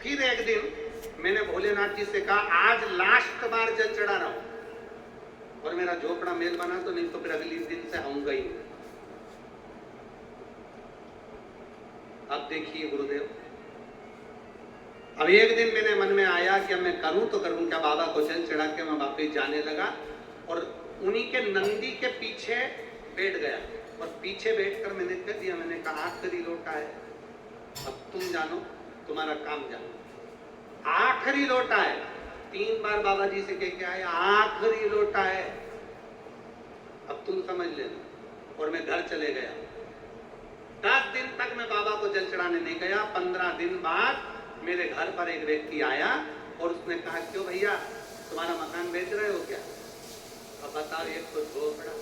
फिर एक दिन मैंने भोलेनाथ जी से कहा आज लास्ट बार जल चढ़ा रहा हूं और मेरा झोपड़ा मेल बना तो, नहीं तो फिर अगले दिन से आऊंगा ही। अब देखिए गुरुदेव, अब एक दिन मेरे मन में आया कि अब मैं करूं तो करूं क्या, बाबा को जल चढ़ा के मैं वापिस जाने लगा और उन्हीं के नंदी के पीछे बैठ गया और पीछे बैठकर मैंने कह दिया, मैंने कहा आखिरी लोटा है, अब तुम जानो, तुम्हारा काम जानो, आखिरी लोटा है। 3 बार बाबा जी से कह के आया आखिरी लोटा है, अब तुम समझ लेना। और मैं घर चले गया। 10 दिन तक मैं बाबा को जल चढ़ाने नहीं गया। 15 दिन बाद मेरे घर पर एक व्यक्ति आया और उसने कहा क्यों भैया तुम्हारा मकान बेच रहे हो क्या? अब बताओ, एक तो झोपड़ा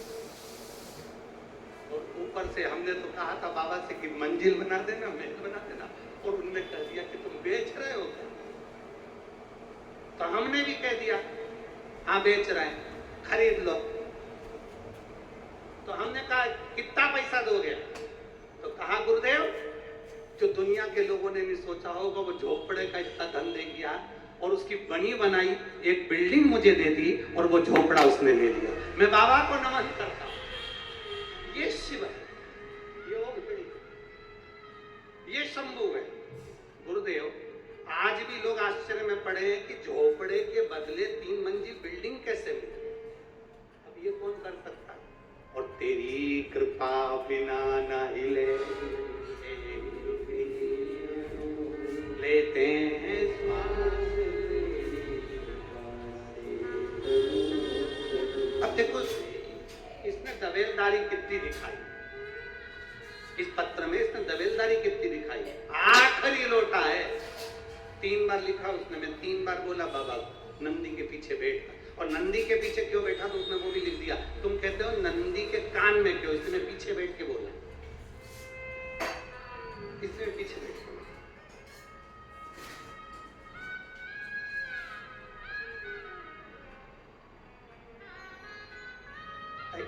और ऊपर से हमने तो कहा था बाबा से कि मंजिल बना देना, महल बना देना, और उनने कह दिया कि तुम बेच रहे हो क्या? तो हमने भी कह दिया हाँ बेच रहे हैं, खरीद लो। तो हमने कहा कितना पैसा दोगे? तो कहा गुरुदेव जो दुनिया के लोगों ने नहीं सोचा होगा वो झोपड़े का इतना धन दे दिया और उसकी बनी बनाई एक बिल्डिंग मुझे दे दी और वो झोपड़ा उसने ले लिया। मैं बाबा को नमन करता हूं। ये शिव है, ये ओम है, ये शंभु है। गुरुदेव आज भी लोग आश्चर्य में पड़े हैं कि झोपड़े के बदले 3 मंजिल बिल्डिंग कैसे मिली। अब ये कौन कर सकता? और तेरी कृपा बिना न हिले लेते हैं श्वास। अब देखो इसने दवेलदारी कितनी दिखाई, इस पत्र में इसने दवेलदारी कितनी दिखाई। आखिरी लोटा है, 3 बार लिखा उसने, मैं 3 बार बोला बाबा नंदी के पीछे बैठा, और नंदी के पीछे क्यों बैठा तो उसने वो भी लिख दिया। तुम कहते हो नंदी के कान में क्यों, इसने पीछे बैठ के बोला, इसने पीछे बैठ के।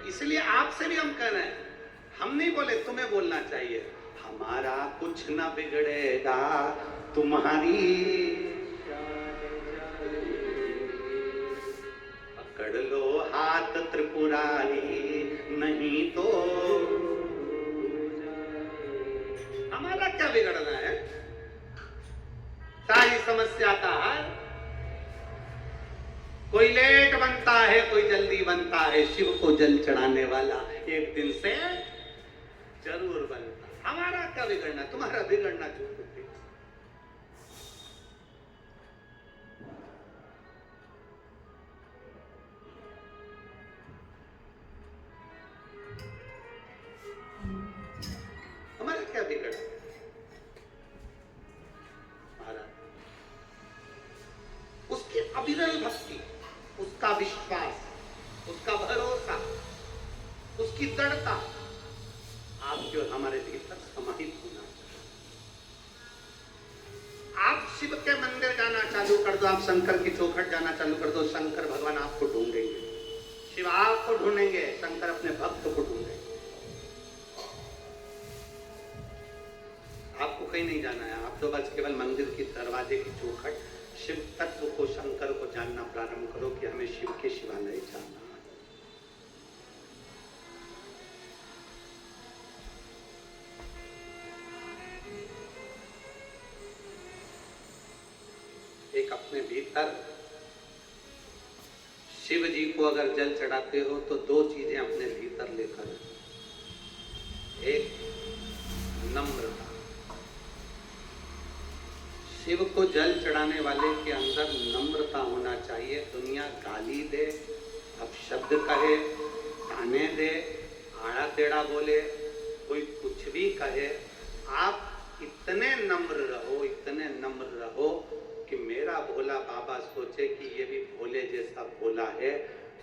इसलिए आपसे भी हम कह रहे हैं, हम नहीं बोले, तुम्हें बोलना चाहिए। हमारा कुछ ना बिगड़ेगा तुम्हारी पकड़ लो हाथ त्रिपुरारी, नहीं तो हमारा क्या बिगड़ना है? सारी समस्या का हल कोई लेट बनता है कोई जल्दी बनता है, शिव को जल चढ़ाने वाला एक दिन से जरूर बनता। हमारा क्या बिगड़ना, तुम्हारा बिगड़ना चूक होती। हमारा क्या बिगड़ा? हमारा उसकी अविरल भक्ति, उसका विश्वास, उसका भरोसा, उसकी दृढ़ता आपके और हमारे भीतर समाहित होना चाहिए। आप शिव के मंदिर जाना चालू कर दो, आप शंकर की चौखट जाना चालू कर दो, शंकर भगवान आपको ढूंढेंगे, शिव आपको ढूंढेंगे, शंकर अपने भक्त को ढूंढेंगे। आपको कहीं नहीं जाना है, आप तो बस केवल मंदिर की दरवाजे की चौखट शिव तत्व को, शंकर को जानना प्रारंभ करो कि हमें शिव के शिवालय जाना है। एक अपने भीतर शिव जी को अगर जल चढ़ाते हो तो 2 चीजें अपने भीतर लेकर, एक नम्रता। शिव को जल चढ़ाने वाले के अंदर नम्रता होना चाहिए। दुनिया गाली दे, अपशब्द कहे, ताने दे, आड़ा टेढ़ा बोले, कोई कुछ भी कहे, आप इतने नम्र रहो, इतने नम्र रहो कि मेरा भोला बाबा सोचे कि ये भी भोले जैसा भोला है,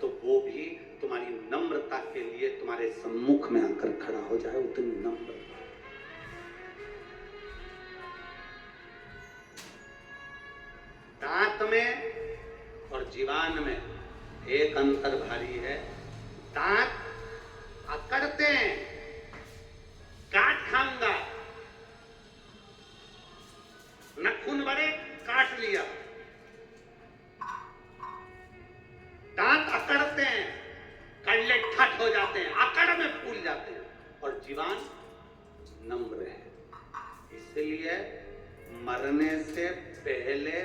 तो वो भी तुम्हारी नम्रता के लिए तुम्हारे सम्मुख में आकर खड़ा हो जाए, उतनी नम्र। दांत में और जीवान में एक अंतर भारी है। दांत अकड़ते हैं, काट खाऊंगा, नखून बड़े काट लिया, दांत अकड़ते हैं, कड़ले ठट हो जाते हैं, अकड़ में फूल जाते हैं, और जीवान नम्र है। इसलिए मरने से पहले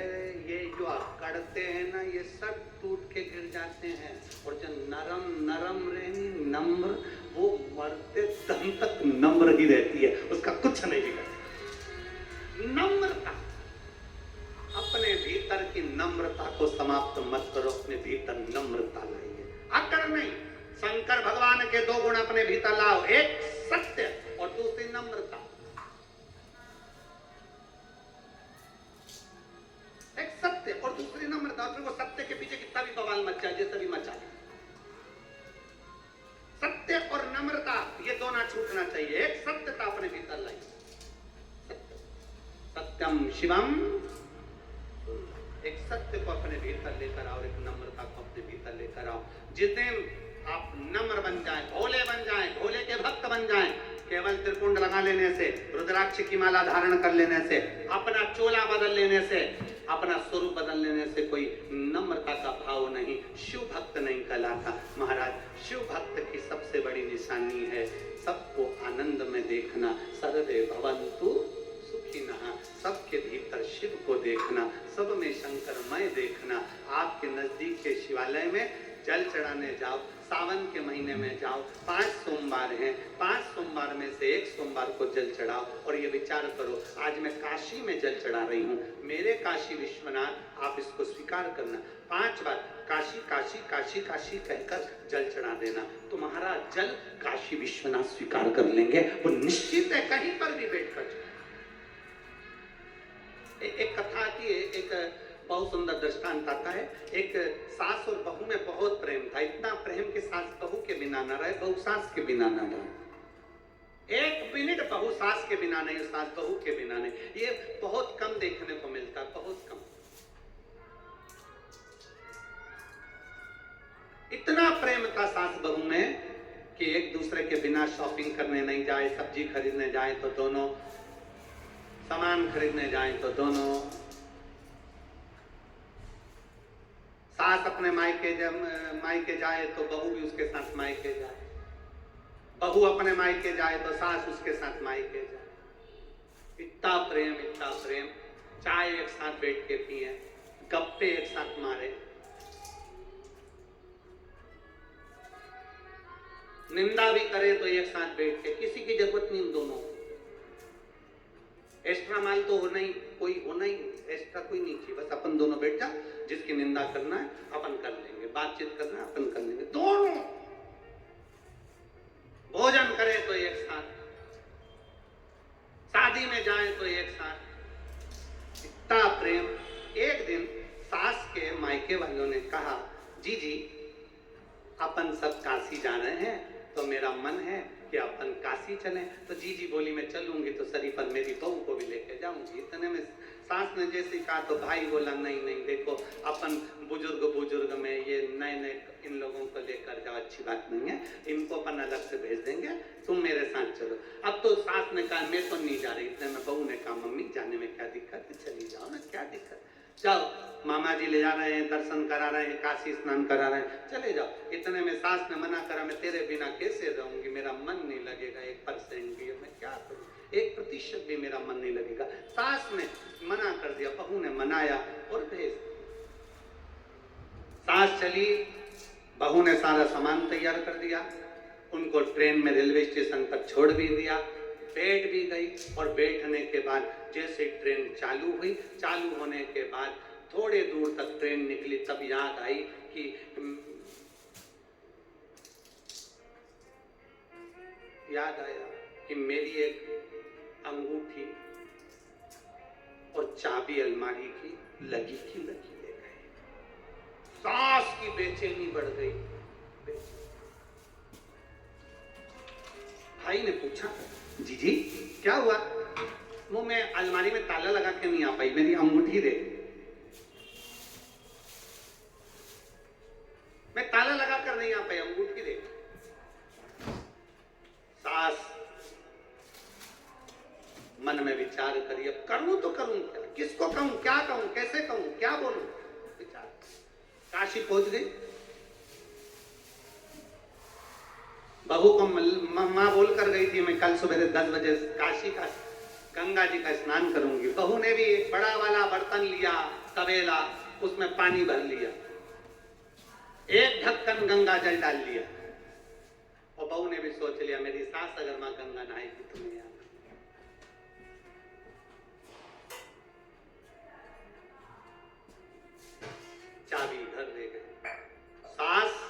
ये जो अकड़ते हैं ना, ये सब टूट के गिर जाते हैं, और जो नरम नरम रहनी नम्र, वो मरते दम तक नम्र ही रहती है, उसका कुछ नहीं बिगड़ता। नम्रता, अपने भीतर की नम्रता को समाप्त मत करो, अपने भीतर नम्रता लाइए, अकड़ नहीं। शंकर भगवान के दो गुण अपने भीतर लाओ, एक सत्य और दूसरी नम्रता। एक सत्य और दूसरी नम्रता, और फिर वो सत्य के पीछे कितना भी बवाल मच जाए, जैसे भी मचा जाए, सत्य और नम्रता ये दोनों छूटना चाहिए। एक सत्यता अपने भीतर लाइए, सत्यम शिवम, एक सत्य को अपने भीतर लेकर आओ, एक नम्रता को अपने भीतर लेकर आओ। जिस दिन आप नम्र बन जाएं, भोले बन जाएं, भोले के भक्त बन जाएं, केवल त्रिपुंड लगा लेने से, रुद्राक्ष की माला धारण कर लेने से, अपना चोला बदल लेने से, अपना स्वरूप बदल लेने से कोई नम्रता का भाव नहीं, शिव भक्त नहीं कहलाता। महाराज, शिव भक्त की सबसे बड़ी निशानी है सबको आनंद में देखना, सर्वे भवन्तु सुखिनः, सबके भीतर शिव को देखना, सब में शंकरमय देखना। आपके नजदीक के शिवालय में जल चढ़ाने जाओ, सावन के महीने में जाओ, 5 सोमवार हैं, 5 सोमवार में से एक सोमवार को जल चढ़ाओ, और ये विचार करो, आज मैं काशी में जल चढ़ा रही हूँ, मेरे काशी विश्वनाथ, आप इसको स्वीकार करना। 5 बार काशी काशी काशी काशी कहकर जल चढ़ा देना, तो महाराज जल काशी विश्वनाथ स्वीकार कर लेंगे, वो निश्चित है, कहीं पर भी बैठ कर। एक कथा आती है, एक बहुत सुंदर दृष्टांत आता है। एक सास और बहू में बहुत प्रेम था, इतना प्रेम कि सास बहू के बिना न रहे, बहू सास के बिना न रहे। एक मिनट बहू सास के बिना नहीं, सास बहू के बिना नहीं, ये बहुत कम देखने को मिलता, बहुत कम। इतना प्रेम था सास बहू में कि एक दूसरे के बिना शॉपिंग करने नहीं जाए, सब्जी खरीदने जाए तो दोनों, सामान खरीदने जाए तो दोनों, सास अपने मायके जाए तो बहू भी उसके साथ मायके जाए, बहू अपने मायके जाए तो सास उसके साथ मायके जाए। इतना प्रेम, इतना प्रेम, चाय एक साथ बैठ के पिए, गप्पे एक साथ मारे, निंदा भी करे तो एक साथ बैठ के, किसी की जरूरत नहीं उन दोनों। एक्स्ट्रा माल तो होना ही, कोई होना ही, एक्स्ट्रा कोई नहीं चाहिए, बस अपन दोनों बैठ जा, जिसकी निंदा करना है अपन कर लेंगे, बातचीत करना है अपन कर लेंगे, दोनों। भोजन करे तो एक साथ, शादी में जाए तो एक साथ, इतना प्रेम। एक दिन सास के मायके वालों ने कहा, जी जी अपन सब काशी जा रहे हैं, तो मेरा मन है कि अपन काशी चलें। तो जीजी बोली मैं चलूंगी तो सरी पर मेरी बहू को भी लेके जाऊंगी। इतने में सास ने जैसे कहा तो भाई बोला नहीं नहीं, देखो अपन बुजुर्ग में ये नए नए इन लोगों को लेकर जाओ, अच्छी बात नहीं है, इनको अपन अलग से भेज देंगे, तुम मेरे साथ चलो। अब तो सास ने कहा मैं तो नहीं जा रही, इतने में बहू ने कहा मम्मी जाने में क्या दिक्कत है, चली जाओ ना, क्या दिक्कत, जाओ, मामा जी ले जा रहे हैं, दर्शन करा रहे हैं, काशी स्नान करा रहे हैं, चले जाओ। इतने में सास ने मना करा, मैं तेरे बिना कैसे रहूंगी, मेरा मन नहीं लगेगा 1% भी, मैं क्या करूं, 1% भी मेरा मन नहीं लगेगा। सास ने मना कर दिया, बहू ने मनाया और भेज। सास चली, बहू ने सारा सामान तैयार कर दिया, उनको ट्रेन में रेलवे स्टेशन पर छोड़ भी दिया, बैठ भी गई, और बैठने के बाद जैसे ट्रेन चालू हुई, चालू होने के बाद थोड़े दूर तक ट्रेन निकली, तब याद आई कि याद आया कि मेरी एक अंगूठी और चाबी अलमारी की लगी ले गए। सास की बेचैनी बढ़ गई। भाई ने पूछा, जीजी क्या हुआ? वो मैं अलमारी में ताला लगा के नहीं आ पाई, मेरी अंगूठी दे। मैं ताला लगा कर नहीं आ पाई, अंगूठी दे। सास मन में विचार करिए, करूं तो करूं क्या, किसको कहूं, क्या कहूं, कैसे कहूं, क्या बोलूं? विचार। काशी पहुंच गई। बहू को माँ बोल कर गई थी मैं कल सुबह 10 बजे काशी का गंगा जी का स्नान करूंगी। बहू ने भी एक बड़ा वाला बर्तन लिया, तवेला, उसमें पानी भर लिया, एक ढक्कन गंगा जल डाल लिया और बहू ने भी सोच लिया मेरी सास अगर मां गंगा नहाएगी तो मैं आऊंगा। चाबी घर ले गए। सास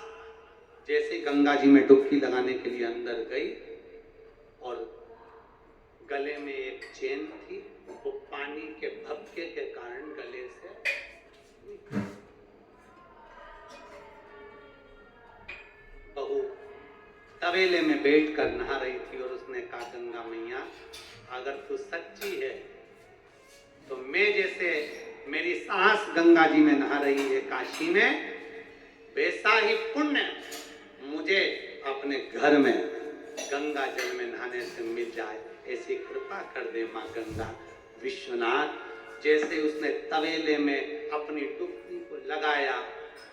जैसे गंगा जी में डुबकी लगाने के लिए अंदर गई और गले में एक चेन थी, वो पानी के भपके के कारण गले से बहू तवेले में बैठकर नहा रही थी और उसने कहा गंगा मैया अगर तू सच्ची है तो मैं जैसे मेरी सास गंगा जी में नहा रही है काशी में, वैसा ही पुण्य मुझे अपने घर में गंगा जल में नहाने से मिल जाए, ऐसी कृपा कर दे मां गंगा। विश्वनाथ जैसे उसने तवेले में अपनी डुबकी को लगाया,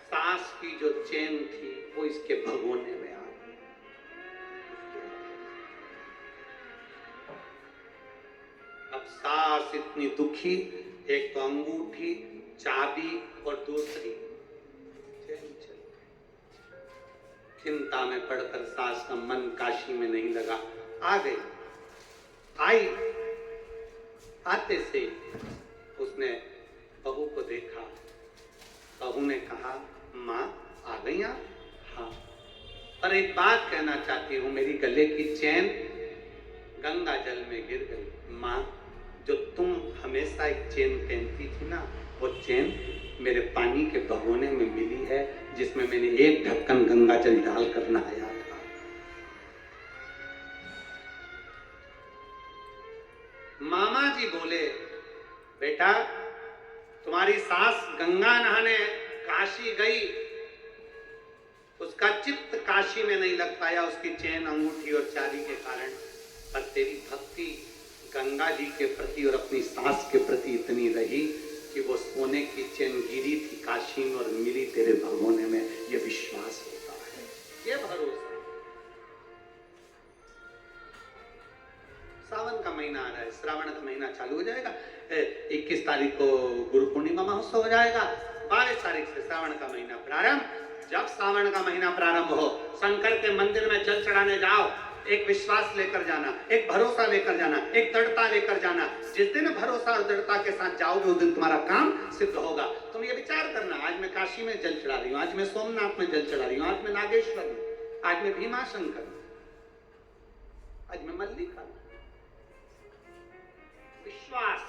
सास की जो चेन थी वो इसके भगोने में आ गई। अब सास इतनी दुखी, एक तो अंगूठी, चाबी और दूसरी चेन चली। चिंता में पड़कर सास का मन काशी में नहीं लगा। आ गई, आई, आते से उसने बहू को देखा। बहू ने कहा माँ आ गई आप? हाँ, पर एक बात कहना चाहती हूँ, मेरी गले की चेन गंगा जल में गिर गई। माँ जो तुम हमेशा एक चेन पहनती थी ना, वो चेन मेरे पानी के भगोने में मिली है जिसमें मैंने एक ढक्कन गंगा जल डालकर नहाया था। मामा जी बोले बेटा तुम्हारी सास गंगा नहाने काशी गई, उसका चित्त काशी में नहीं लग पाया उसकी चेन, अंगूठी और चाबी के कारण, पर तेरी भक्ति गंगा जी के प्रति और अपनी सास के प्रति इतनी रही कि वो सोने की चेन गिरी थी काशी में और मिली तेरे भगोने में। ये विश्वास होता है, ये भरोसा। सावन का महीना आ रहा है, श्रावण का महीना चालू हो जाएगा। 21 तारीख को गुरु पूर्णिमा महोत्सव हो जाएगा, 22 तारीख से श्रावण का महीना प्रारंभ। जब श्रावण का महीना प्रारंभ हो, शंकर के मंदिर में जल चढ़ाने जाओ, एक विश्वास लेकर जाना, एक भरोसा लेकर जाना, एक दृढ़ता लेकर जाना। जिस दिन भरोसा और दृढ़ता के साथ जाओगे उस दिन तुम्हारा काम सिद्ध होगा। तुम ये विचार करना, आज मैं काशी में जल चढ़ा रही हूँ, आज मैं सोमनाथ में जल चढ़ा रही हूँ, आज मैं नागेश्वर में, आज मैं भीमाशंकर में, आज मैं मल्लिका में। विश्वास।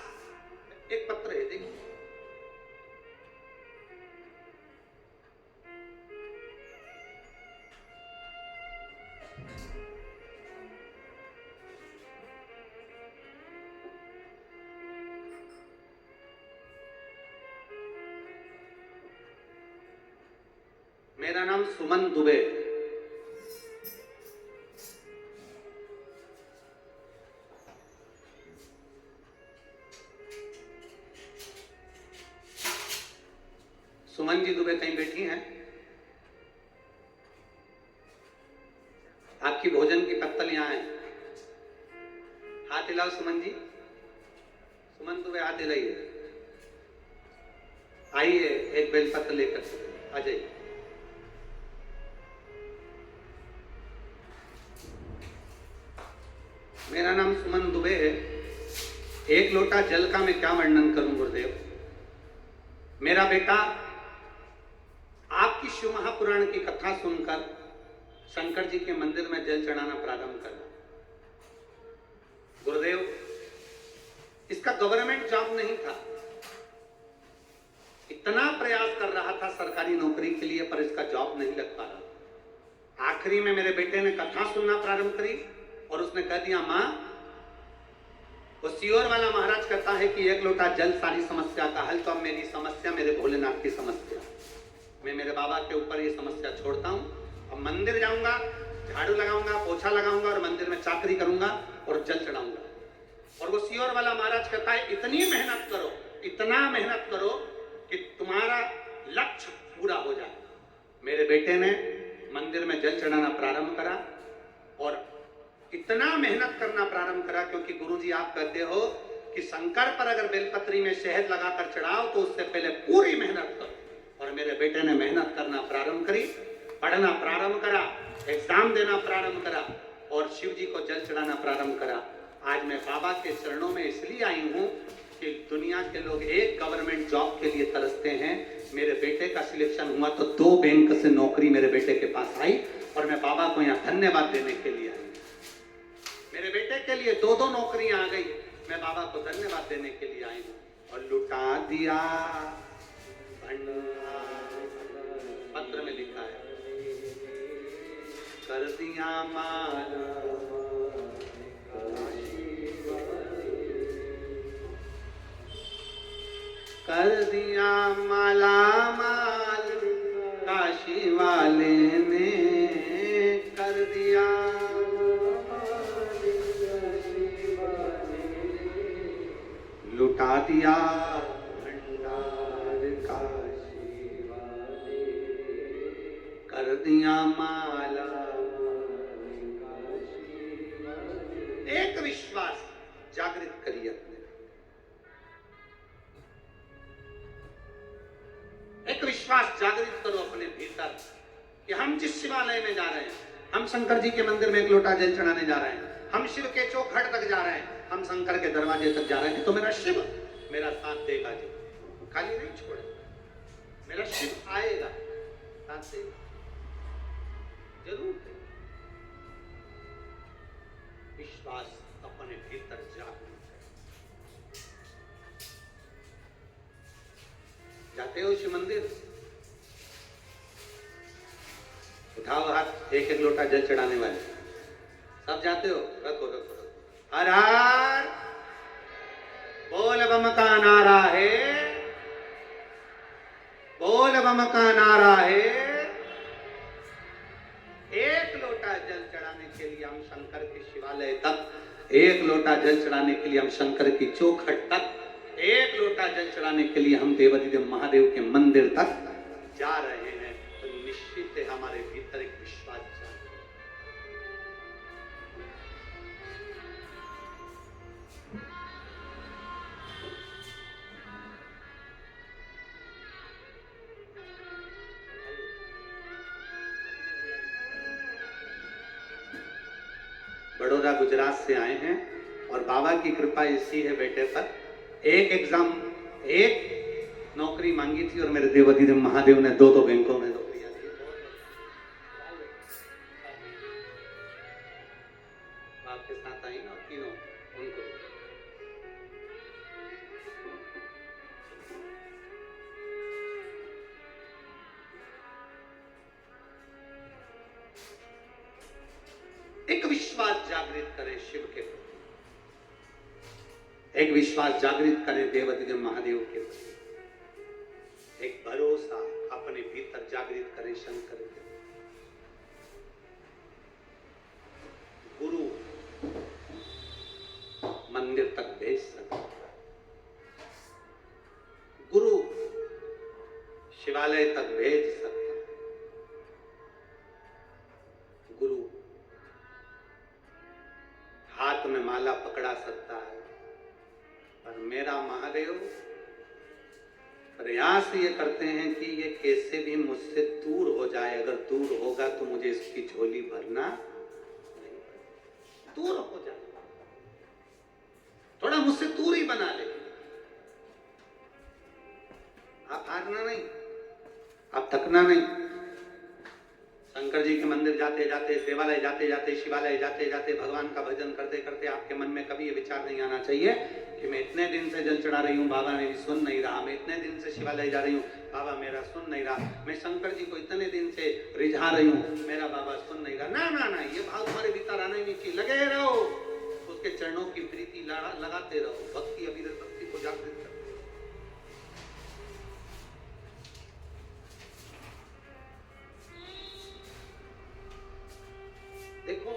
एक पत्र है देखिए, मेरा नाम सुमन दुबे। सुमन जी दुबे कहीं बैठी हैं? आपकी भोजन की पत्तल यहां है, हाथ हिलाओ सुमन जी। सुमन दुबे हाथ हिलाइए, आइए एक बेलपत्र लेकर आ जाइए। मेरा नाम सुमन दुबे है। एक लोटा जल का मैं क्या वर्णन करूं गुरुदेव। मेरा बेटा आपकी शिव महापुराण की कथा सुनकर शंकर जी के मंदिर में जल चढ़ाना प्रारंभ करा। गुरुदेव इसका गवर्नमेंट जॉब नहीं था, इतना प्रयास कर रहा था सरकारी नौकरी के लिए, पर इसका जॉब नहीं लग पा रहा। आखिरी में मेरे बेटे ने कथा सुनना प्रारंभ करी और उसने कह दिया मां, वो सियोर वाला महाराज कहता है कि एक लोटा जल सारी समस्या का हल, तो अब मेरी समस्या मेरे भोलेनाथ की समस्या। मैं मेरे बाबा के ऊपर ये समस्या छोड़ता हूं। अब मंदिर जाऊंगा, झाड़ू लगाऊंगा, पोछा लगाऊंगा और मंदिर में चाकरी करूंगा और जल चढ़ाऊंगा। और वो सियोर वाला महाराज कहता है इतनी मेहनत करो इतना मेहनत करो कि तुम्हारा लक्ष्य पूरा हो जाए। मेरे बेटे ने मंदिर में जल चढ़ाना प्रारंभ करा और इतना मेहनत करना प्रारंभ करा, क्योंकि गुरुजी आप कहते हो कि शंकर पर अगर बेलपत्री में शहद लगाकर चढ़ाओ तो उससे पहले पूरी मेहनत करो। और मेरे बेटे ने मेहनत करना प्रारंभ करी, पढ़ना प्रारंभ करा, एग्जाम देना प्रारंभ करा और शिव जी को जल चढ़ाना प्रारंभ करा। आज मैं बाबा के चरणों में इसलिए आई हूं कि दुनिया के लोग एक गवर्नमेंट जॉब के लिए तरसते हैं। मेरे बेटे का सिलेक्शन हुआ तो 2 बैंक से नौकरी मेरे बेटे के पास आई और मैं बाबा को यहाँ धन्यवाद देने के लिए आई। मेरे बेटे के लिए 2 नौकरियां आ गई, मैं बाबा को धन्यवाद देने के लिए आई हूँ। और लुटा दिया भंडार, पत्र में लिखा है, कर दिया माला कर दिया माला माल काशी वाले ने कर दिया। लुटा दिया भंडार काशी वाले, कर दिया माला काशी वाले। एक विश्वास जागृत करिए अपने, एक विश्वास जागृत करो अपने भीतर कि हम जिस शिवालय में जा रहे हैं, हम शंकर जी के मंदिर में एक लोटा जल चढ़ाने जा रहे हैं, हम शिव के चौखट तक जा रहे हैं, हम शंकर के दरवाजे तक जा रहे हैं, तो मेरा शिव मेरा साथ देगा जी, खाली नहीं छोड़ेगा। मेरा शिव आएगा, साथ देगा, जरूर देगा। विश्वास अपने भीतर जागृत है। जाते हो शिव मंदिर, उठाओ हाथ, एक एक लोटा जल चढ़ाने वाले सब जाते हो, रखो रखो रखो। हर हर बोल बम का नारा है, बोल बम का नारा है। एक लोटा जल चढ़ाने के लिए हम शंकर के शिवालय तक, एक लोटा जल चढ़ाने के लिए हम शंकर की चौखट तक, एक लोटा जल चढ़ाने के लिए हम देवाधिदेव महादेव के मंदिर तक जा रहे हैं, तो निश्चित है हमारे भीतर एक विश्वास जागृत। बड़ौदा गुजरात से आए हैं और बाबा की कृपा ऐसी है बेटे पर, एक एग्जाम, एक नौकरी मांगी थी और मेरे देवाधिदेव महादेव ने 2 बैंकों में नौकरियां दी। आपके साथ आई ना तीनों, उनको एक विश्वास जागृत करें शिव के प्रति, एक विश्वास जागृत करें देवाधिदेव महादेव के प्रति, एक भरोसा अपने भीतर जागृत करें शंकर के। गुरु मंदिर तक भेज सकता, गुरु शिवालय तक भेज सकता, गुरु हाथ में माला पकड़ा सकता है, पर मेरा महादेव प्रयास ये करते हैं कि ये कैसे भी मुझसे दूर हो जाए। अगर दूर होगा तो मुझे इसकी झोली भरना नहीं, दूर हो जाए, थोड़ा मुझसे दूर ही बना ले। आप हारना नहीं, आप थकना नहीं। शंकर जी के मंदिर जाते जाते, देवालय जाते जाते, शिवालय जाते जाते, भगवान का भजन करते करते आपके मन में कभी ये विचार नहीं आना चाहिए कि मैं इतने दिन से जल चढ़ा रही हूँ, बाबा मेरी सुन नहीं रहा, मैं इतने दिन से शिवालय जा रही हूँ, बाबा मेरा सुन नहीं रहा, मैं शंकर जी को इतने दिन से रिझा रही हूँ, मेरा बाबा सुन नहीं रहा। ना ना ना, ये भाव तुम्हारे भीतर आना ही नहीं चाहिए। लगे रहो, उसके चरणों की प्रीति लगाते रहो, भक्ति अविरत भक्ति को जागृत करो। देखो,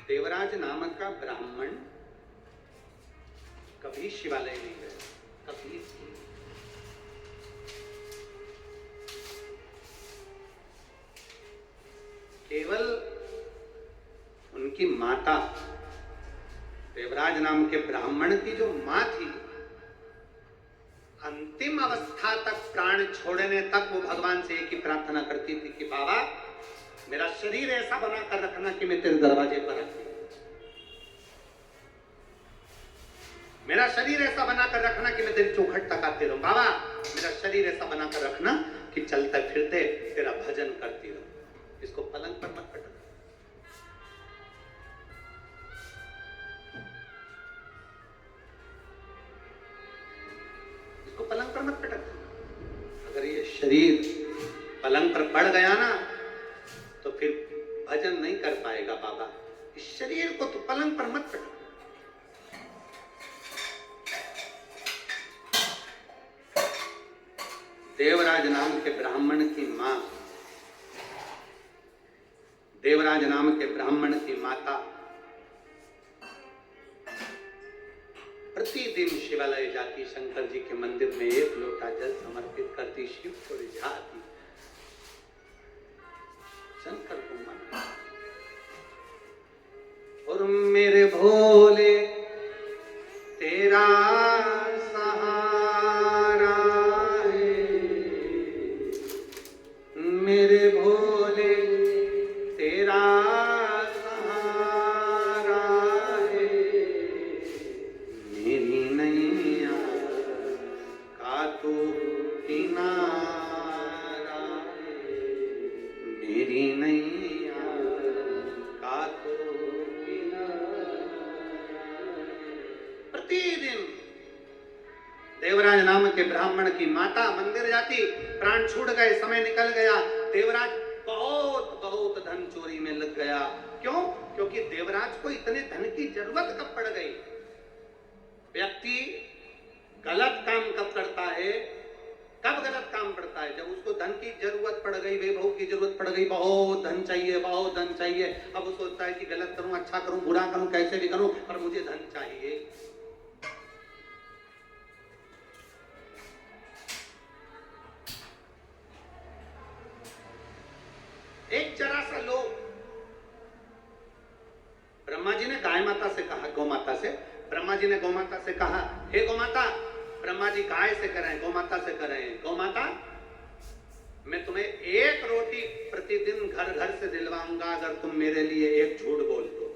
देवराज नामक का ब्राह्मण कभी शिवालय नहीं गए, कभी। केवल उनकी माता, देवराज नाम के ब्राह्मण की जो मां थी, अंतिम अवस्था तक, प्राण छोड़ने तक वो भगवान से एक ही प्रार्थना करती थी कि बाबा मेरा शरीर ऐसा बना कर रखना कि मैं तेरे दरवाजे पर रखूं, मेरा शरीर ऐसा बना कर रखना कि मैं तेरी चौखट तक आते रहूं, बाबा मेरा शरीर ऐसा बना कर रखना कि चलते फिरते तेरा भजन करती रहूं। इसको पलंग पर मत पटक, इसको पलंग पर मत पटक। अगर ये शरीर पलंग पर पड़ गया ना तो फिर भजन नहीं कर पाएगा बाबा। इस शरीर को तो पलंग पर मत पटक। देवराज नाम के ब्राह्मण की मां, देवराज नाम के ब्राह्मण की माता प्रतिदिन शिवालय जाती, शंकर जी के मंदिर में एक लोटा जल समर्पित करती, शिव को रिझाती, शंकर को मन। और मेरे भोले तेरा सहारा है, मेरे भोले तेरा सहारा है, मेरी नैया का तू किनारा है, मेरी नैया का तू किनारा। प्रतिदिन देवराज नाम के ब्राह्मण की माता मंदिर जाती, प्राण छूट गए, समय निकल गया, देवराज बहुत बहुत धन चोरी में लग गया। क्यों? क्योंकि देवराज को इतने धन की जरूरत कब पड़ गई। व्यक्ति गलत काम कब करता है, कब गलत काम पड़ता है? जब उसको धन की जरूरत पड़ गई, वैभव की जरूरत पड़ गई, बहुत धन चाहिए, बहुत धन चाहिए। अब वो सोचता है कि गलत करूं, अच्छा करूं, बुरा करूं, कैसे भी करूं, पर मुझे धन चाहिए। एक जरा सा लोग, ब्रह्मा जी ने गाय माता से कहा, गौ माता से, ब्रह्मा जी ने गौ माता से कहा, हे गौ माता, ब्रह्मा जी गाय से करें, गौ माता से करें, गौ माता मैं तुम्हें एक रोटी प्रतिदिन घर घर से दिलवाऊंगा अगर तुम मेरे लिए एक झूठ बोल दो।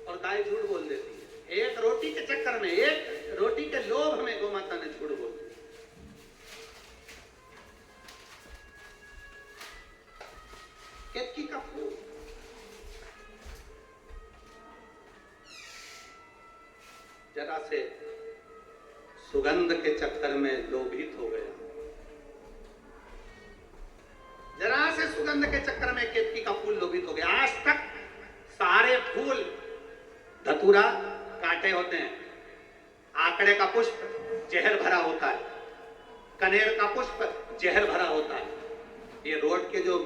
और गाय झूठ बोल देती है, एक रोटी के चक्कर में, एक रोटी के लोभ में गौ माता ने झूठ बोल दिया। केतकी का फूल, जरा से सुगंध के चक्कर में लोभित हो गया, जरा से सुगंध के चक्कर में केतकी का फूल लोभित हो गया। आज तक सारे फूल धतूरा कांटे होते हैं, आकड़े का पुष्प जहर भरा होता है, कनेर का पुष्प जहर भरा होता है। ये रोड के जो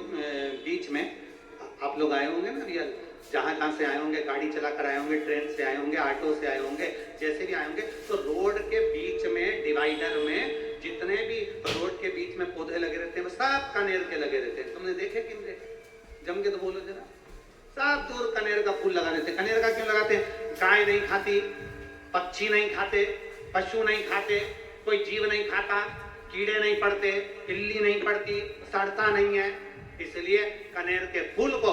बीच में आप लोग आए होंगे ना, रियल जहां जहां से आए होंगे, गाड़ी चलाकर आए होंगे, ट्रेन से आए होंगे, ऑटो से आए होंगे, जैसे भी आए होंगे, तो रोड के बीच में, डिवाइडर में जितने भी रोड के बीच में पौधे लगे रहते हैं, सब कनेर के लगे रहते हैं। तुमने देखे कि नहीं देखे? जम के तो बोलो जरा। सब दूर कनेर का फूल लगा देते हैं। कनेर का क्यों लगाते हैं? गाय नहीं खाती, पक्षी नहीं खाते, पशु नहीं खाते, कोई जीव नहीं खाता, कीड़े नहीं पड़ते, इल्ली नहीं पड़ती, सड़ता नहीं है, इसलिए कनेर के फूल को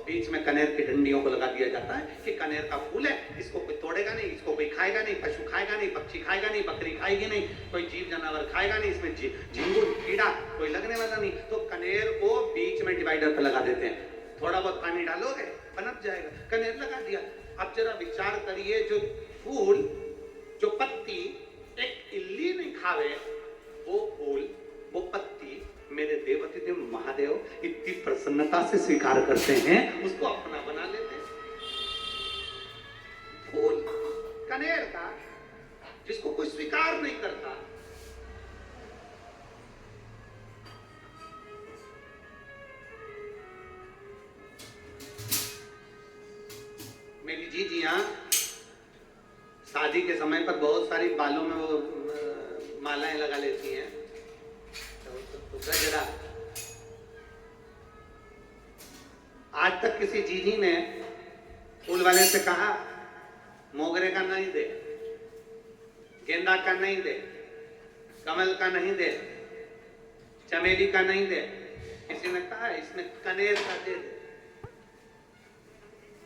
बीच में कनेर की डंडियों को लगा दिया जाता है कि कनेर का फूल है, इसको कोई तोड़ेगा नहीं, इसको कोई खाएगा नहीं, पशु खाएगा नहीं, पक्षी खाएगा नहीं, बकरी खाएगी नहीं, कोई जीव जानवर खाएगा नहीं, इसमें झिंगुर कीड़ा कोई लगने वाला नहीं। तो कनेर को बीच में डिवाइडर पर लगा देते हैं। थोड़ा बहुत पानी डालोगे पनप जाएगा, कनेर लगा दिया। अब जरा विचार करिए, जो फूल, जो पत्ती एक इल्ली नहीं खावे, वो फूल, वो पत्ती मेरे देवती देव महादेव इतनी प्रसन्नता से स्वीकार करते हैं, उसको अपना बना लेते हैं। फूल कनेर का जिसको कोई स्वीकार नहीं करता, मेरी जीजियां शादी के समय समय पर बहुत सारी बालों में वो मालाएं लगा लेती हैं, तो गजरा। आज तक किसी जीजी ने फूल वाले से कहा मोगरे का नहीं दे, गेंदा का नहीं दे, कमल का नहीं दे, चमेली का नहीं दे, किसी ने कहा इसमें कनेर का दे दे।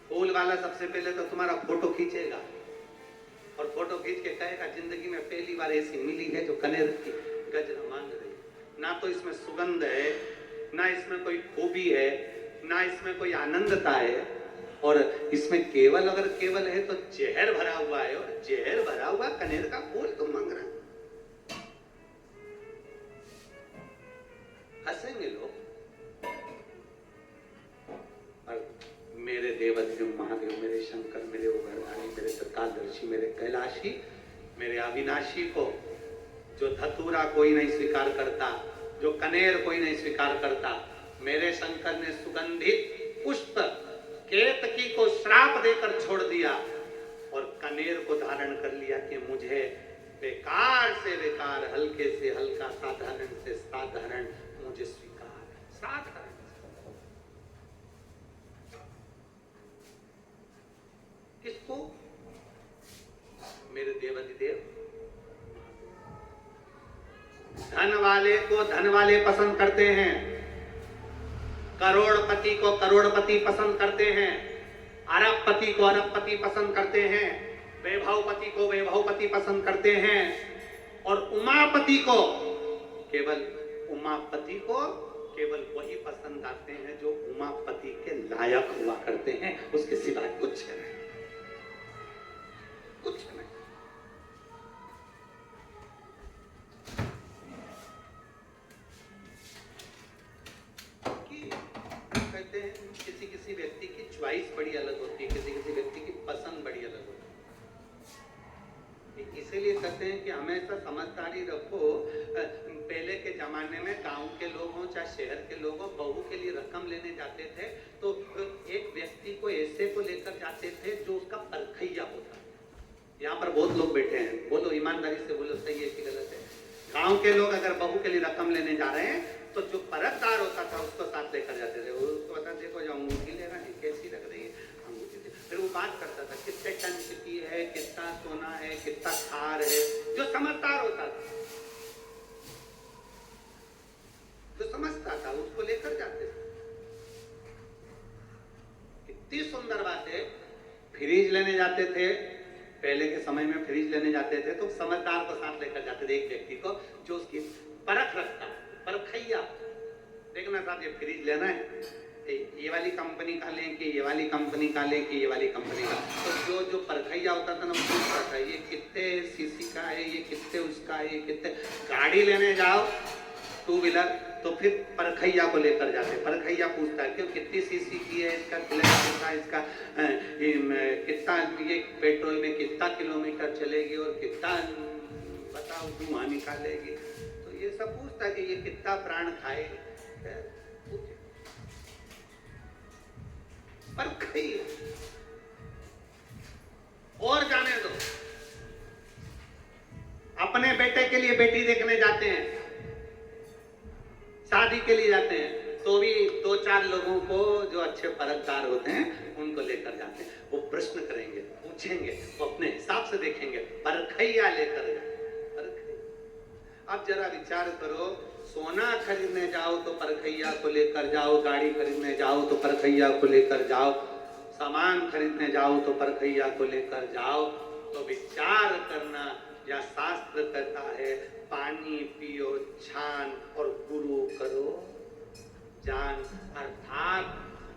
फूल वाला सबसे पहले तो तुम्हारा फोटो खींचेगा और फोटो खींच के कहेगा जिंदगी में पहली बार ऐसी मिली है जो कनेर की गजरा मांग रही है। ना तो इसमें सुगंध है, ना इसमें कोई खूबी है, ना इसमें कोई आनंदता है, और इसमें केवल अगर केवल है तो जहर भरा हुआ है, और जहर भरा हुआ कनेर का फूल तुम मांग रहे हो। हंसेंगे लोग। और मेरे देवदेव महादेव, मेरे शंकर, मेरे उभरवाणी, मेरे त्रिकालदर्शी, मेरे कैलाशी, मेरे अविनाशी को जो धतूरा कोई नहीं स्वीकार करता, जो कनेर कोई नहीं स्वीकार करता, मेरे शंकर ने सुगंधित पुष्प केतकी को श्राप देकर छोड़ दिया और कनेर को धारण कर लिया कि मुझे बेकार से बेकार, हल्के से हल्का, साधारण से साधारण मुझे स्वीकार। साधारण किसको? मेरे देवाधिदेव। धन वाले को धन वाले पसंद करते हैं, करोड़पति को करोड़पति पसंद करते हैं, अरबपति को अरबपति पसंद करते हैं, वैभवपति को वैभवपति पसंद करते हैं, और उमापति को केवल वही पसंद आते हैं जो उमापति के लायक हुआ करते हैं, उसके सिवाय कुछ नहीं, कुछ नहीं। कहते हैं किसी किसी व्यक्ति की च्वाइस बड़ी अलग होती है, किसी किसी व्यक्ति की पसंद बड़ी अलग होती है। इसीलिए कहते हैं कि हमेशा समझदारी रखो। पहले के जमाने में गांव के लोग हों चाहे शहर के लोग हों, बहू के लिए रकम लेने जाते थे तो एक व्यक्ति को ऐसे को लेकर जाते थे जो उसका परखैया होता। यहाँ पर बहुत लोग बैठे हैं, बोलो ईमानदारी से बोलो, सही है कि गलत है? गांव के लोग अगर बहू के लिए रकम लेने जा रहे हैं तो जो परखदार होता था उसको साथ लेकर जाते थे। उसको बता, देखो जो अंगूठी ले रहा है कैसी लग रही है अंगूठी, फिर वो बात करता था कितने टन की है, कितना सोना है, कितना खार है। जो समझदार होता था, जो समझता था, उसको लेकर जाते थे। कितनी सुंदर बात है। फ्रिज लेने जाते थे, पहले के समय में फ्रिज लेने जाते थे तो समझदार को साथ लेकर जाते थे, एक व्यक्ति को जो उसकी परख रखता, परखैया। देखना साहब ये फ्रिज लेना है, ये वाली कंपनी का लें कि ये वाली कंपनी का लें कि ये वाली कंपनी का। तो जो परखैया होता था ना, वो पूछता था ये कितने सीसी का है, ये कितने उसका है, ये कितने। गाड़ी लेने जाओ टू व्हीलर तो फिर परखैया को लेकर जाते। परखैया पूछता है क्यों, कितनी सीसी की है, इसका किलोमीटर कितना, इसका कितना, ये पेट्रोल में कितना किलोमीटर चलेगी और कितना बताओ धुआं निकालेगी। तो ये सब पूछता है कि ये कितना प्राण खाएगी। परखैया। और जाने दो, अपने बेटे के लिए बेटी देखने जाते हैं, शादी के लिए जाते हैं, तो भी 2-4 लोगों को जो अच्छे परखदार होते हैं उनको लेकर जाते हैं। वो प्रश्न करेंगे, पूछेंगे, वो अपने हिसाब से देखेंगे, परखैया लेकर जाए। अब जरा विचार करो, सोना खरीदने जाओ तो परखैया को लेकर जाओ, गाड़ी खरीदने जाओ तो परखैया को लेकर जाओ, सामान खरीदने जाओ तो परखैया को लेकर जाओ। तो विचार करना, या शास्त्र कहता है पानी पियो छान और गुरु करो जान। अर्थात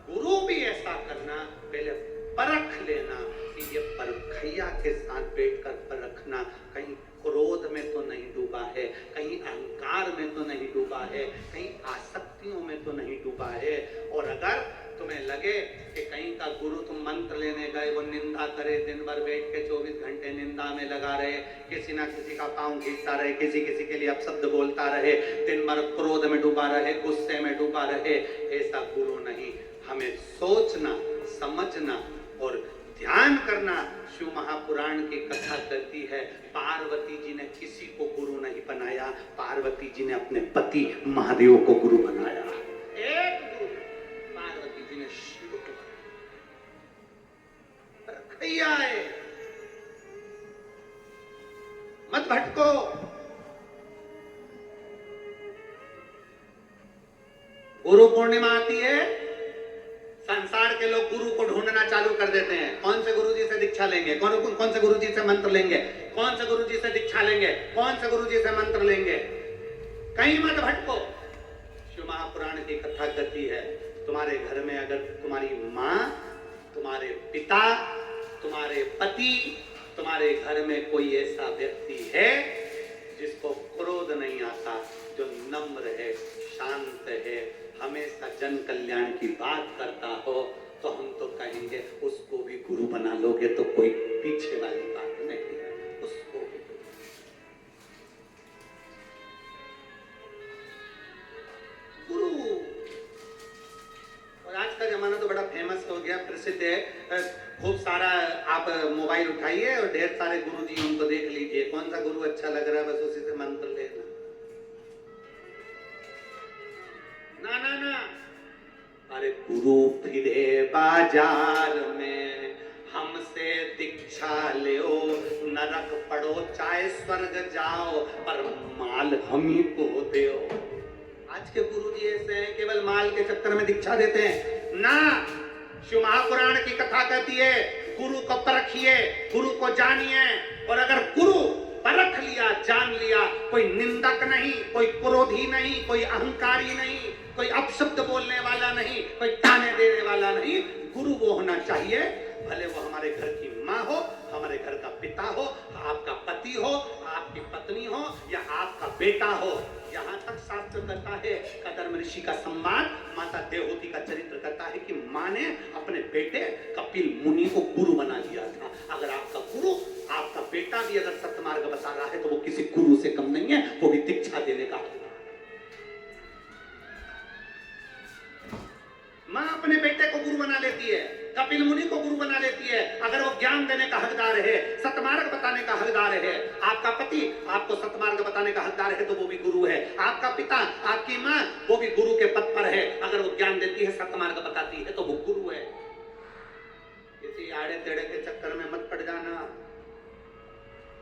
गुरु भी ऐसा करना, पहले परख लेना कि ये परखैया के साथ बैठकर परखना, कहीं क्रोध में तो नहीं डूबा है, कहीं अहंकार में तो नहीं डूबा है, कहीं आसक्तियों में तो नहीं डूबा है। और अगर तुम्हें लगे कि कहीं का गुरु, तुम मंत्र लेने गए, वो निंदा करे, दिन भर बैठ के 24 घंटे निंदा में लगा रहे, किसी ना किसी का पांव खींचता रहे, किसी किसी के लिए अपशब्द बोलता रहे, दिन भर क्रोध में डूबा रहे, गुस्से में डूबा रहे, ऐसा गुरु नहीं। हमें सोचना, समझना और ध्यान करना, शिव महापुराण की कथा कहती है पार्वती जी ने किसी को गुरु नहीं बनाया, पार्वती जी ने अपने पति महादेव को गुरु बनाया। एक गुरु पार्वती जी ने शिव को बनाया। है मत भटको। गुरु पूर्णिमा आती है, संसार के लोग गुरु को ढूंढना चालू कर देते हैं। कौन से गुरु जी से दीक्षा लेंगे, कौन से गुरु जी से मंत्र लेंगे, कौन से गुरु जी से दीक्षा लेंगे, कौन से गुरु जी से मंत्र लेंगे। कहीं मत भटको। शिव महापुराण की कथा कहती है तुम्हारे घर में अगर तुम्हारी माँ, तुम्हारे पिता, तुम्हारे पति, तुम्हारे घर में कोई ऐसा व्यक्ति है जिसको क्रोध नहीं आता, जो नम्र है, शांत है, हमेशा जन कल्याण की बात करता हो, तो हम तो कहेंगे उसको भी गुरु बना लोगे तो कोई पीछे वाली बात नहीं है, उसको भी। गुरु। और आज का जमाना तो बड़ा फेमस हो गया, प्रसिद्ध है, खूब सारा। आप मोबाइल उठाइए और ढेर सारे गुरु जी उनको देख लीजिए, कौन सा गुरु अच्छा लग रहा है बस उसी से मंत्र लेना। ना ना ना, अरे गुरु फिरे बाजार में, हमसे दीक्षा लो, नरक पड़ो चाहे स्वर्ग जाओ, पर माल हम ही को दो। आज के गुरु जी ऐसे हैं, केवल माल के चक्कर में दीक्षा देते हैं ना। शिव महापुराण की कथा कहती है गुरु को परखिए, गुरु को जानिए, और अगर गुरु परख लिया, जान लिया, कोई निंदक नहीं, कोई क्रोधी नहीं, कोई अहंकारी नहीं, कोई अपशब्द बोलने वाला नहीं, कोई ताने देने वाला नहीं, गुरु वो होना चाहिए। भले वो हमारे घर की माँ हो, हमारे घर का पिता हो, आपका पति हो, आपकी पत्नी हो, या आपका बेटा हो। यहाँ तक शास्त्र कहता है, कदर्म ऋषि का सम्मान, माता देवहूति का चरित्र कहता है कि माँ ने अपने बेटे कपिल मुनि को गुरु बना दिया था। अगर आपका गुरु, आपका बेटा भी अगर सत्मार्ग बता रहा है तो वो किसी गुरु से कम नहीं है, वो भी दीक्षा देने का। माँ अपने बेटे को गुरु बना लेती है, कपिल मुनि को गुरु बना लेती है, अगर वो ज्ञान देने का हकदार है, सतमार्ग बताने का हकदार है। आपका पति आपको सतमार्ग बताने का हकदार है तो वो भी गुरु है। आपका पिता, आपकी माँ, वो भी गुरु के पद पर है, अगर वो ज्ञान देती है, सतमार्ग बताती है तो वो गुरु है। किसी आड़े टेढ़े के चक्कर में मत पड़ जाना।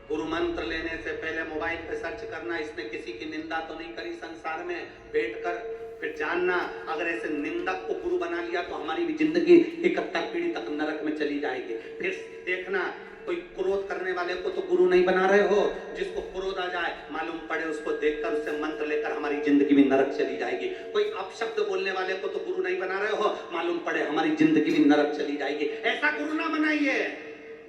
गुरु मंत्र लेने से पहले मोबाइल पे सर्च करना, इसने किसी की निंदा तो नहीं करी संसार में बैठकर, फिर जानना अगर ऐसे निंदक को गुरु बना लिया तो हमारी भी जिंदगी 71 पीढ़ी तक नरक में चली जाएगी। फिर देखना, कोई क्रोध करने वाले को तो गुरु नहीं बना रहे हो, जिसको क्रोध आ जाए मालूम पड़े उसको देखकर, उससे मंत्र लेकर हमारी जिंदगी में नरक चली जाएगी। कोई अपशब्द बोलने वाले को तो गुरु नहीं बना रहे हो, मालूम पड़े हमारी जिंदगी में नरक चली जाएगी। ऐसा गुरु ना बनाइए।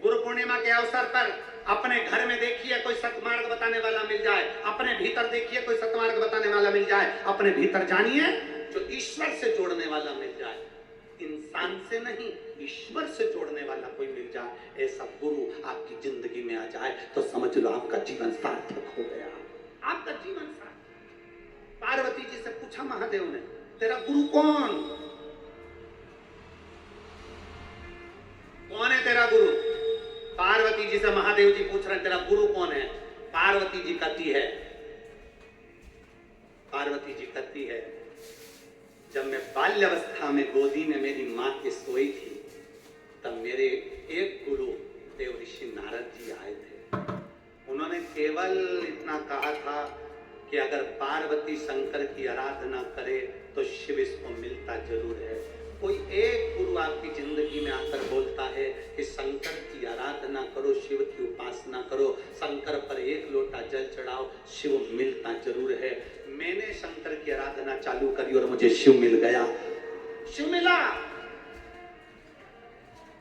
गुरु पूर्णिमा के अवसर पर अपने घर में देखिए कोई सतमार्ग बताने वाला मिल जाए, अपने भीतर देखिए कोई सतमार्ग बताने वाला मिल जाए, अपने भीतर जानिए जो ईश्वर से जोड़ने वाला मिल जाए, इंसान से नहीं ईश्वर से जोड़ने वाला कोई मिल जाए, ऐसा गुरु आपकी जिंदगी में आ जाए तो समझ लो आपका जीवन सार्थक हो गया, आपका जीवन सार्थक। पार्वती जी से पूछा महादेव ने, तेरा गुरु कौन है? तेरा गुरु? पार्वती जी से महादेव जी पूछ रहे हैं तेरा गुरु कौन है? पार्वती जी कहती है जब मैं बाल्यावस्था में गोदी में मेरी माँ के सोई थी, तब मेरे एक गुरु देव ऋषि नारद जी आए थे। उन्होंने केवल इतना कहा था कि अगर पार्वती शंकर की आराधना करे तो शिव इसको मिलता जरूर है। कोई एक गुरु आपकी जिंदगी में आकर बोलता है कि शंकर की आराधना करो, शिव की उपासना करो, शंकर पर एक लोटा जल चढ़ाओ, शिव मिलता जरूर है। मैंने शंकर की आराधना चालू करी और मुझे शिव मिल गया, शिव मिला।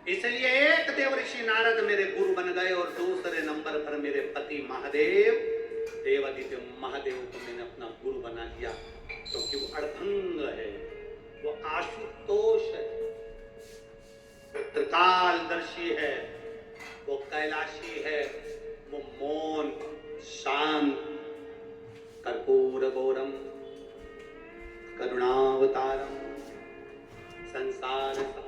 इसलिए एक देव ऋषि नारद मेरे गुरु बन गए और दूसरे नंबर पर मेरे पति महादेव, देवादित्य महादेव को मैंने अपना गुरु बना लिया, क्योंकि वो अर्धंग है, वो आशुतोष है, वो त्रिकालदर्शी है, वो कैलाशी है, वो मौन शांत, कर्पूर गौरम करुणावतारम संसार सारम।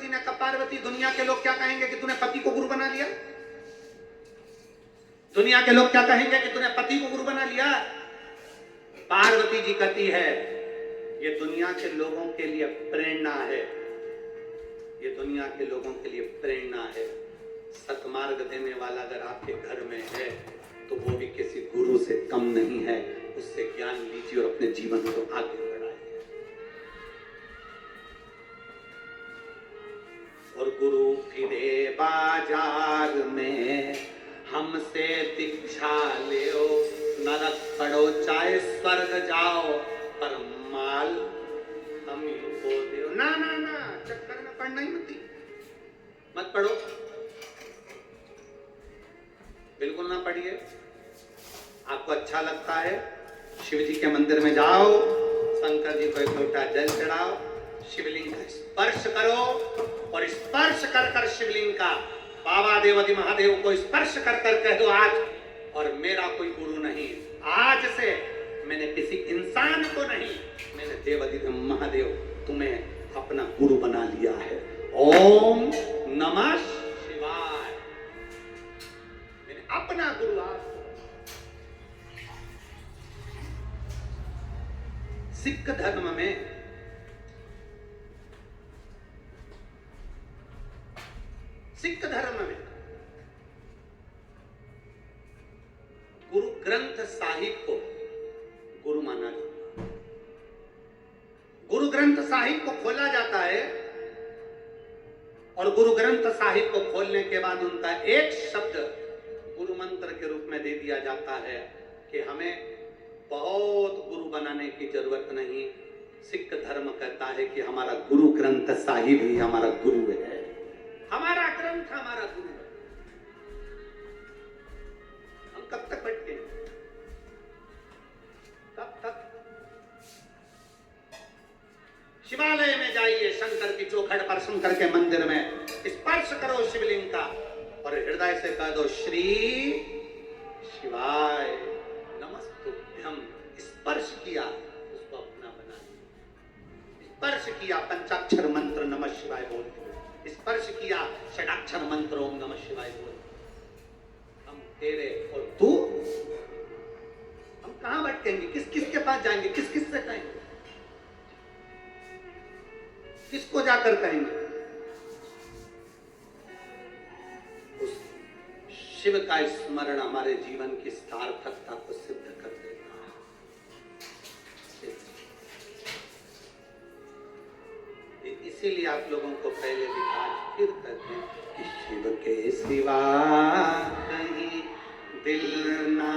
जी ने कहा पार्वती दुनिया के लोग क्या कहेंगे कि तूने पति को गुरु बना लिया, दुनिया के लोग क्या कहेंगे कि तूने पति को गुरु बना लिया। पार्वती जी कहती है ये दुनिया के लोगों के लिए प्रेरणा है, ये दुनिया के लोगों के लिए प्रेरणा है। सतमार्ग देने वाला अगर आपके घर में है तो वो भी किसी गुरु से कम नहीं है, उससे ज्ञान लीजिए और अपने जीवन को आगे बढ़ाइए। और गुरु फिरे बाजार में हमसे दीक्षा ले, नरक पढ़ो चाहे स्वर्ग जाओ पर माल हम को दे। ना ना ना, चक्कर में पढ़ना ही मत पढ़ो, बिल्कुल ना पढ़िए। आपको अच्छा लगता है शिव जी के मंदिर में जाओ, शंकर जी को एक लोटा जल चढ़ाओ, शिवलिंग का स्पर्श करो और स्पर्श कर कर शिवलिंग का बाबा देवादि महादेव को स्पर्श कर कर कह दो आज और मेरा कोई गुरु नहीं, आज से मैंने किसी इंसान को नहीं, मैंने देवादि महादेव तुम्हें अपना गुरु बना लिया है। ओम नमः शिवाय, मैंने अपना गुरु आपको। सिख धर्म में गुरु ग्रंथ साहिब को गुरु माना जाता है। गुरु ग्रंथ साहिब को खोला जाता है और गुरु ग्रंथ साहिब को खोलने के बाद उनका एक शब्द गुरु मंत्र के रूप में दे दिया जाता है कि हमें बहुत गुरु बनाने की जरूरत नहीं। सिख धर्म कहता है कि हमारा गुरु ग्रंथ साहिब ही हमारा गुरु है, हमारा ग्रंथ हमारा गुरु है। हम कब तक बैठते हैं, कब तक? शिवालय में जाइए, शंकर की चौखट पर, शंकर के मंदिर में स्पर्श करो शिवलिंग का और हृदय से कह दो श्री शिवाय नमस्तुभ्यम। स्पर्श किया, उसको अपना बना लिया। स्पर्श किया, पंचाक्षर मंत्र नमः शिवाय बोल, स्पर्श किया षडाक्षर मंत्र ओम नमः शिवाय बोल। हम तेरे और तू, हम कहां भटकेंगे, किस किस के पास जाएंगे, किस किस से कहेंगे, किसको जाकर कहेंगे? उस शिव का स्मरण हमारे जीवन की सार्थकता को सिद्ध कर देता है। इसीलिए आप लोगों को पहले भी आज फिर कहते हैं कि शिव के सिवा कहीं दिल ना